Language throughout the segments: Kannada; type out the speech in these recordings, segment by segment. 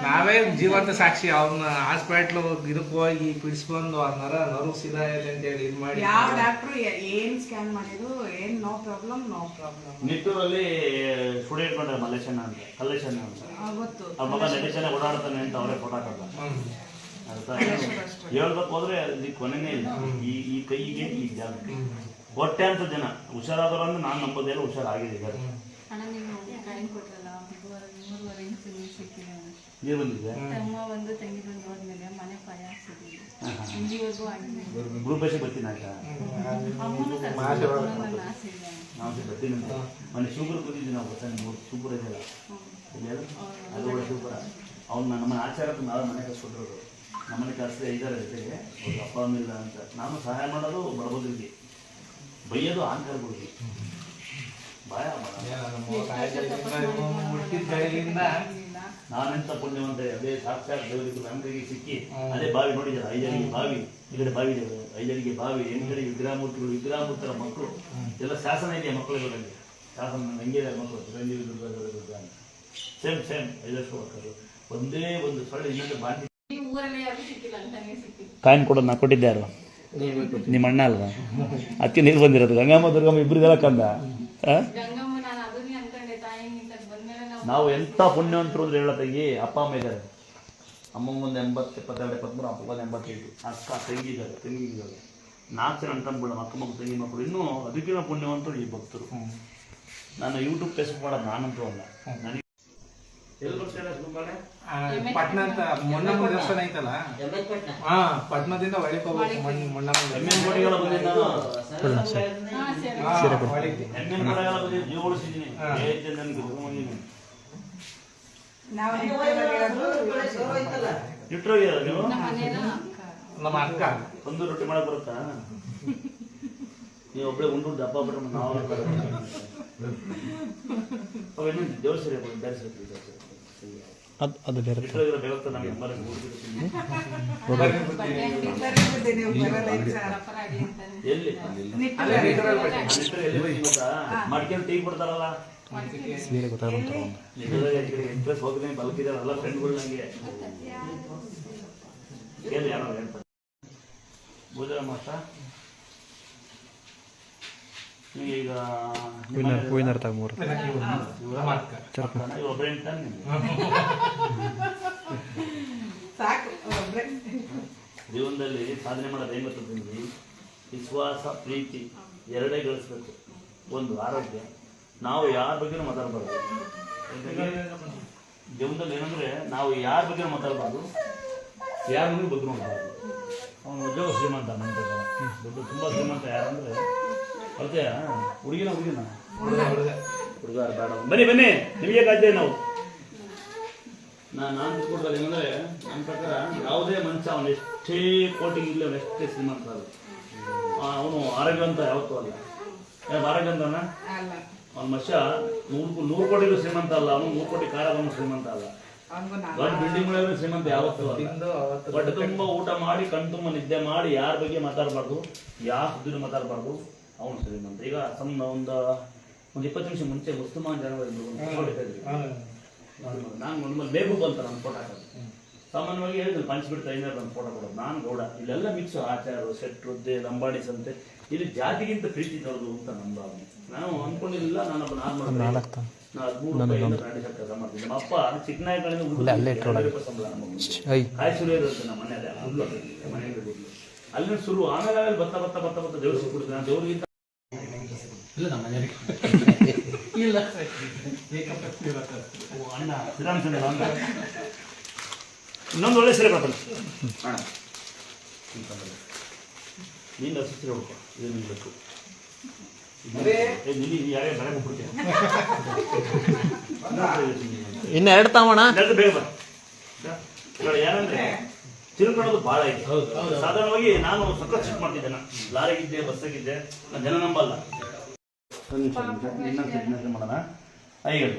ನಾವೇ ಜೀವಂತ ಸಾಕ್ಷಿ. ಅವ್ನ ಹಾಸ್ಪಿಟ್ಲ್ ಇದಕ್ಕೆ ಹೋಗಿ ಬಿಡಿಸ್ಕೊಂಡು ನರು ಸೀದಾ ಇದೆ ಅಂತ ಹೇಳಿ ಇದು ಮಾಡಿ ಯಾವ ಡಾಕ್ಟ್ರು ಏನ್ ಸ್ಕ್ಯಾನ್ ಮಾಡಿದ್ರು ಏನ್ ನೋ ಪ್ರಾಬ್ಲಮ್. ನಿಟ್ಟೂರಲ್ಲಿ ಸ್ಟೂಡೆಂಟ್ ಮಾಡ್ರೆ ಮಲೇಶನ್ ಅಂತ ಕಲ್ಲೇಶನ್ ಅಂತ ಗೊತ್ತು. ಅವ್ರ ಮಗ ನಟೇಶನ ಓಡಾಡ್ತಾನೆ ಅಂತ ಅವರೇ ಫೋಟೋ ಹಾಕಲ್ಲ. ಹೇಳ್ಬೇಕು ಹೋದ್ರೆ ಇದಕ್ಕೆ ಕೊನೆನೇ ಇಲ್ಲ. ಈ ಕೈಗೆ ಈ ಜಾಗಕ್ಕೆ ಹೊಟ್ಟೆ ಅಂತ ಜನ ಹುಷಾರಾದವರು ಅಂದ್ರೆ ನಾನು ನಂಬೋದೇನು ಹುಷಾರಾಗಿದ್ದಾರೆ. ನೀರು ಬಂದಿದೆ ಗ್ರೂಪೇಶ್ ಬರ್ತೀನಿ ಆಯ್ತಾ. ನಾವು ಬರ್ತೀನಿ ಮನೆ ಶುಗರ್ ಬಂದಿದ್ದೀವಿ ನಾವು ಗೊತ್ತಾನೆ. ಸೂಪರ್ ಇದೆಯಲ್ಲ ಅದು ಕೂಡ ಸೂಪರ. ಅವ್ನು ನಮ್ಮ ಆಚಾರಕ್ಕೆ ನಾಳೆ ಮನೆ ಕಳ್ಸ್ಕೊಟ್ಟಿರೋದು. ನಮ್ಮನೆ ಕಳಿಸ್ದೆ ಇದ್ದಾರೆ ಜೊತೆಗೆ ಅವ್ರಿಗೆ ಅಪ್ಪ ಅಮ್ಮಿಲ್ಲ ಅಂತ. ನಾನು ಸಹಾಯ ಮಾಡೋದು ಬಡಬದ್ರಿಗೆ, ಬೈಯೋದು ಆಂಕರ್ಗಳಿಗೆ. ಭಯ ನಾನೆಂತ ಪುಣ್ಯವಂತ. ಅದೇ ಸಾಕ್ಷಾತ್ ದೇವರಿಗೆ ಅಂಗಡಿಗೆ ಸಿಕ್ಕಿ ಅದೇ ಬಾವಿ ನೋಡಿದ್ದಾರೆ. 5 ಅಡಿಗೆ ಬಾವಿ, ಈ ಕಡೆ ಬಾವಿ ಇದೆ. 5 ಅಡಿಗೆ ಬಾವಿ, ಕಡೆ ವಿಗ್ರಹಮೂರ್ತಿಗಳು, ವಿಗ್ರಹಮೂರ್ತರ ಮಕ್ಕಳು ಎಲ್ಲ ಶಾಸನ ಇದೆಯಾ ಮಕ್ಕಳುಗಳಲ್ಲಿ. ಶಾಸನ ಹಂಗೆ ಮಕ್ಕಳು ಚಿರಂಜೀವಿ ದುರ್ಗ ಅಂತ ಸೇಮ್ 5 ವರ್ಷ ಮಕ್ಕಳು. ಒಂದೇ ಒಂದು ಸೊಳ್ಳೆ ಇನ್ನೊಂದು ಬಾಂಡಿ ಕಾಯಿನ್ ಕೊಡೋದು ನಾ ಕೊಟ್ಟಿದ್ದೆ. ಯಾರು ನಿಮ್ಮ ಅಣ್ಣ ಅಲ್ವಾ? ಅದಕ್ಕೆ ನೀರು ಬಂದಿರೋದು. ಗಂಗಮ್ಮ ದುರ್ಗಮ್ಮ ಇಬ್ಬರಿಗೆಲ್ಲ ಕಂದ. ನಾವು ಎಂಥ ಪುಣ್ಯವಂತರು ಅಂದ್ರೆ ಹೇಳೋ ತಂಗಿ. ಅಪ್ಪ ಅಮ್ಮ ಇದ್ದಾರೆ. ಅಮ್ಮಂಗೊಂದು 80, 72, 73, ಅಪ್ಪಗೊಂದು 85. ಅಕ್ಕ ತಂಗಿ ಇದ್ದಾರೆ, ತಂಗಿ ಇದ್ದಾರೆ. 4 ಜನ ಅಂತಂದ್ಬಿಡ ಅಕ್ಕ ಮಕ್ಕಳು, ತಂಗಿ ಮಕ್ಕಳು. ಇನ್ನೂ ಅದಕ್ಕಿಂತ ಪುಣ್ಯವಂತರು ಈ ಭಕ್ತರು. ನಾನು ಯೂಟ್ಯೂಬ್ ಫೇಸ್ಬುಕ್ ಮಾಡೋದು ನಾನಂತೂ ಅಲ್ಲ. ನನಗೆ ಎಲ್ಲಿ ಬರ್ತಾರೆ ಪಟ್ನ ಅಂತ ಮೊನ್ನಮ್ಮ ದೇವಸ್ಥಾನ ಐತಲ್ಲ, ಪಟ್ನದಿಂದ ಒಳಗೆ ಹೋಗ್ಬೇಕು. ಮೊನ್ನಮ್ಮ ನಮ್ಮ ಅಕ್ಕ ಒಂದು ರೊಟ್ಟಿ ಮಾಡಕ್ ಬರುತ್ತಾ? ನೀವು ಒಬ್ಬಳೆ ಉಂಡು ದಪ್ಪ ಬಿಟ್ರೆ ನಾವು ಅವೇನು ದೇವ್ರ ಸರಿ ಬೇರೆ ಸರಿ ಅದು ಬೇರೆ ಮಾಡ್ಕೊಂಡು ಟೀ ಕೊಡ್ತಾರಲ್ಲ, ಹೋಗ್ತೀನಿ ಬಲ್ಕಿದಾರಲ್ಲ ಫ್ರೆಂಡ್ಗಳು ನಂಗೆ ಕೇಳಿ ಯಾರೋ ಹೇಳ್ತಾರೆ. ಭೋಜನ ಮಾತ್ರ ಈಗ ಜೀವನದಲ್ಲಿ ಸಾಧನೆ ಮಾಡೋದು ಹೆಂಗ್ ಗೊತ್ತಿದ್ವಿ? ವಿಶ್ವಾಸ, ಪ್ರೀತಿ ಎರಡೇ ಗಳಿಸ್ಬೇಕು. ಒಂದು ಆರೋಗ್ಯ. ನಾವು ಯಾರ ಬಗ್ಗೆನೂ ಮಾತಾಡಬಾರ್ದು ಜೀವನದಲ್ಲಿ. ಏನಂದ್ರೆ ನಾವು ಯಾರ ಬಗ್ಗೆ ಮಾತಾಡಬಾರ್ದು, ಯಾರ ಮುಂದೆ ಬಗ್ಗೆ ಮಾಡಬಾರ್ದು. ಅವನು ಉದ್ಯೋಗ ಶ್ರೀಮಂತ, ನನ್ನ ಪ್ರಕಾರ ದುಡ್ಡು ತುಂಬ ಶ್ರೀಮಂತ. ಯಾರಂದ್ರೆ ಅಲ್ತೆಯ ಹುಡುಗಿನ ಹುಡುಗಾರ ಬೇಡ. ಬನ್ನಿ ನಿಮಗೆ ಕಾಯ್ತೇವೆ ನಾವು. ನಾನು ತಿಳ್ಕೊಡ್ತಾರೆ ಏನಂದ್ರೆ ನನ್ನ ಪ್ರಕಾರ ಯಾವುದೇ ಮನುಷ್ಯ ಅವನು ಎಷ್ಟೇ ಕೋಟಿಗೆ ಇಲ್ಲ, ಅವನು ಎಷ್ಟೇ ಶ್ರೀಮಂತ ಅಲ್ಲ, ಅವನು ಆರೋಗ್ಯವಂತ ಯಾವತ್ತೂ ಅಲ್ಲ. ಆರೋಗ್ಯವಂತನ ಅವನ ಮನುಷ್ಯ 100 ಕೋಟಿಗೂ ಶ್ರೀಮಂತ ಅಲ್ಲ. ಅವನು 100 ಕೋಟಿ ಕಾರವನು ಶ್ರೀಮಂತ ಅಲ್ಲ. ದೊಡ್ಡ ಬಿಲ್ಡಿಂಗ್ ಒಳಗೆ ಶ್ರೀಮಂತ ಯಾವತ್ತೂ ಅಲ್ಲ. ಹೊಟ್ಟೆ ತುಂಬ ಊಟ ಮಾಡಿ, ಕಣ್ ತುಂಬ ನಿದ್ದೆ ಮಾಡಿ, ಯಾರ ಬಗ್ಗೆ ಮಾತಾಡಬಾರ್ದು, ಯಾವ ಸುದ್ದಿನೂ ಮಾತಾಡಬಾರ್ದು, ಅವನು ಶ್ರೀಮಂತ. ಈಗ ಒಂದು 20 ನಿಮಿಷ ಮುಂಚೆ ಮುಸ್ತುಮಾನ್ ಜನ ನಾನು ನಮ್ಮಲ್ಲಿ ಬೇಬು ಬಂತ ನನ್ನ ಫೋಟೋ ಹಾಕೋದು. ಸಾಮಾನ್ಯವಾಗಿ ಹೇಳಿದ್ರು ಪಂಚಬಿಡ್ತಾ ಐನಾರು ನನ್ನ ಫೋಟೋ ಕೊಡೋದು. ನಾನು ಗೌಡ. ಇಲ್ಲೆಲ್ಲ ಮಿಕ್ಸು ಆಚಾರ, ಶೆಟ್ರು, ಲಂಬಾಡಿ ಸಂತೆ. ಇಲ್ಲಿ ಜಾತಿಗಿಂತ ಪ್ರೀತಿ ನೋಡೋದು ಅಂತ ನಮ್ಮ ಭಾವನೆ. ನಾನು ಅಂದ್ಕೊಂಡಿರಲಿಲ್ಲ. ನಾನೊಬ್ಬ ನಾರ್ಮಲ್ 13 ಕೆಲಸ ಮಾಡ್ತೀನಿ. ನಮ್ಮ ಅಪ್ಪ ಚಿಕ್ಕನಾಯಕಗಳಿಂದ ಸಂಬಳ ಕಾಯಿ ಸುರಿಯೋದು ಅಂತ ನಮ್ಮ ಮನೆ ಅಲ್ಲಿನ ಶುರು. ಆಮೇಲೆ ಬತ್ತ ದೇವ್ರು ಸಿಕ್ಬಿಡ್ತೀನಿ. ನಾನು ದೇವ್ರಿಗಿಂತ ಇಲ್ಲ ನಮ್ಮ ಮನೆಯವರಿಗೆ ಇಲ್ಲ ಅಣ್ಣ ಶ್ರೀರಾಮಚಂದ್ರ ಇನ್ನೊಂದು ಒಳ್ಳೆ ಸೀರೆ ಬರ್ತಾನೆ ಅಣ್ಣ. ನೀನು ಹಸಿರು ಹುಡ್ಕೊ, ಇದು ನಿಲ್ಬೇಕು. ಯಾರೇ ಬರ ಬಿಡ್ತೀನಿ. ಇನ್ನು 2 ತಾವಣ ಬೇಗ ಬರ. ಏನಂದ್ರೆ ತಿಳ್ಕೊಳ್ಳೋದು ಭಾಳ ಇದೆ. ಸಾಧಾರಣವಾಗಿ ನಾನು ಸಖತ್ ಶಿಫ್ಟ್ ಮಾಡ್ತಿದ್ದೆ. ಲಾರಿಗಿದ್ದೆ, ಬಸ್ಸಾಗಿದ್ದೆ. ನಾನು ಜನ ನಂಬಲ್ಲ. ಮಾಡೋಣ. ಐಗಳು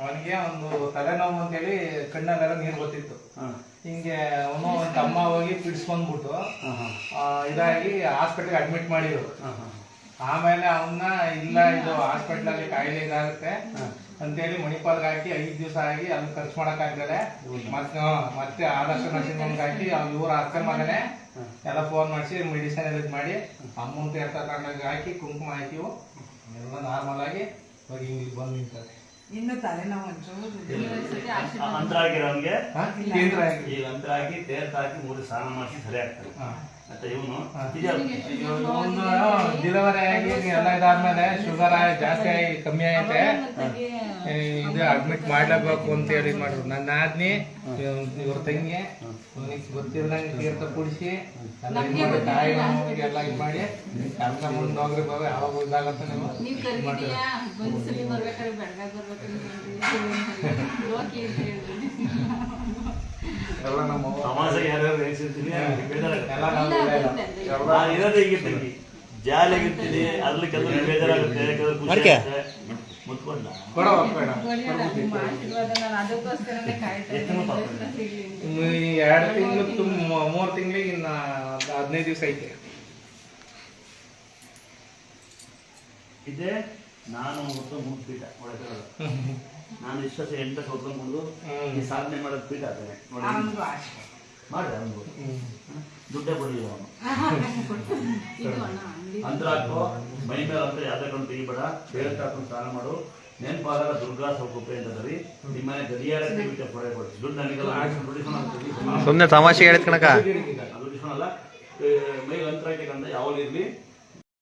ಅವನಿಗೆ ಒಂದು ತಲೆನೋವು ಅಂತೇಳಿ ಕಣ್ಣಲ್ಲೆಲ್ಲ ನೀರು ಗೊತ್ತಿತ್ತು. ಹಿಂಗೆ ಅವನು ಒಂದು ಅಮ್ಮ ಹೋಗಿ ಪಿಡಿಸ್ಕೊಂಡ್ಬಿಟ್ಟು ಇದಾಗಿ ಹಾಸ್ಪಿಟ್ಲಿಗೆ ಅಡ್ಮಿಟ್ ಮಾಡಿದ್ರು. ಆಮೇಲೆ ಅವನ್ನ ಇಲ್ಲ, ಇದು ಹಾಸ್ಪಿಟ್ಲಲ್ಲಿ ಕಾಯಿಲೆ ಇದಾಗುತ್ತೆ, ಅಂತೇಳಿ ಮಣಿಪಾಲ್ಗೆ ಹಾಕಿ 5 ದಿವಸ ಆಗಿ ಅಲ್ಲಿ ಖರ್ಚು ಮಾಡಕ್ಕಾಗ್ತದೆ. ಮತ್ತೆ ಆದರ್ಶ ನರ್ಸಿಂಗ್ ಹಾಕಿ ಇವ್ರ ಅಕ್ಕ ಮಗನೇ ಎಲ್ಲ ಫೋನ್ ಮಾಡಿಸಿ ಮೆಡಿಸಿನ್ ಎಲ್ಲ ಇದ್ ಮಾಡಿ ಅಮೌಂಟ್ ತಗೊಂಡಾಗ ಹಾಕಿ ಕುಂಕುಮ ಹಾಕಿವು ಎಲ್ಲ ನಾರ್ಮಲ್ ಆಗಿ ಇವಾಗ ಹಿಂಗ್ ಬಂದು ನಿಂತದೆ. ಇನ್ನು ತಲೆನೋವು ಒಂಚೂರು ಅಂತರ ಆಗಿರೋನ್ಗೆ ಕೇಂದ್ರ ಆಗಿ ಈಗ ಅಂತರ ಹಾಕಿ ತೀರ್ಥ ಹಾಕಿ 3 ಸ್ನಾನ ಮಾಡಿಸಿ ಸರಿ ಆಗ್ತದೆ. ಮತ್ತೆ ಇವನು ಒಂದು ಡೆಲಿವರಿ ಆಗಿ ಎಲ್ಲ ಇದಾದ್ಮೇಲೆ ಶುಗರ್ ಜಾಸ್ತಿ ಆಗಿ ಕಮ್ಮಿ ಆಗೈತೆ, ಇದು ಅಡ್ಮಿಟ್ ಮಾಡ್ಲೇಬೇಕು ಅಂತ ಹೇಳಿ ಮಾಡಿದ್ರು. ನನ್ನ ಆದ್ನಿ ಇವ್ರ ತಂಗಿ ಅವನಿಗೆ ಗೊತ್ತಿಲ್ಲದಂಗೆ ತೀರ್ಥ ಕುಡಿಸಿ ತಾಯಿ ಎಲ್ಲ ಇದು ಮಾಡಿ ಕೆಲಸ ಮುಂದೆ ಹೋಗ್ರಿ ಬಾಬು ಯಾವಾಗ ಇದಾಗತ್ತೆ ನೀವು ಎಲ್ಲ ನಮ್ಮ ಸಮಾಜಕ್ಕೆ ಯಾರ್ಯಾರು ರೇಗಿಸಿರ್ತೀನಿ ಎಲ್ಲ ನಾವು ನಾನು ಇರೋದೇ ಹೀಗಿರ್ತೀನಿ, ಜಾಲಿಯಾಗಿರ್ತೀನಿ, ಅದ್ರಲ್ಲಿ ಕೆಲವು ಬೇಜಾರಾಗುತ್ತೆ, ಕೆಲವು ಖುಷಿ ಮಾಡ್ಕೆ? ಆಗುತ್ತೆ. ಮುತ್ಕೊಂಡ ಕೊಡವ ಬೇಡ ಅದಕ್ಕೋಸ್ಕರನೇ ಕಾಯ್ತಾ 2 ತಿಂಗಳು 3 ತಿಂಗಳಿಗೆ ಇನ್ನ 15 ದಿವಸ ಐತೆ. ಇದೆ ನಾನು ಹೊತ್ತು 3 ಪೀಠ ಒಳಗಿರೋದು. ನಾನು ಇಷ್ಟೊತ್ತು 8 ವರ್ಷ ಹೊತ್ಕೊಂಡ್ಬಿಡುದು ಈ ಸಾಧನೆ ಮಾಡೋದು ಪೀಠ ಆಗ್ತದೆ ನೋಡಿ. ಅವನಿಗೂ ಆಸೆ. ಮಾಡ್ರಿ ಅವ್ನಿಗೂ ದುಡ್ಡೇ ಕೊಡಲಿಲ್ಲ ಅವನು. ಅಂತರ ಹಾಕೋ ಮೈ ಮೇಲೆ ಅಂತ ಯಾವ್ದೇ ಕೊಂಡು ತೆಗಿಬೇಡ, ಬೇರೆ ಹಾಕೊಂಡು ಸ್ನಾನ ಮಾಡು. ನೆನಪಾದಾಗ ದುರ್ಗಾ ಸೌಕುಪ್ಪೆ ಅಂತ ಬರೀ ನಿಮ್ಮ ಮನೆ ಗಡಿಯಾರಕ್ಕೆ ಬಿಟ್ಟು ಪೊಡೆ ಕೊಡಿ. ದುಡ್ಡು ನನಗೆಲ್ಲ ದುಡ್ಡಿಸ್ಕೊಳಲ್ಲ ಸುಮ್ಮನೆ ತಮಾಷೆ ಹೇಳಿದ್ ಕಣಕ. ದುಡ್ಡಿಸ್ಕೊಳಲ್ಲ. ಮೈಗೆ ಅಂತರ ಹಾಕಿಕಂದ್ರೆ ಯಾವಾಗ ಇರ್ಲಿ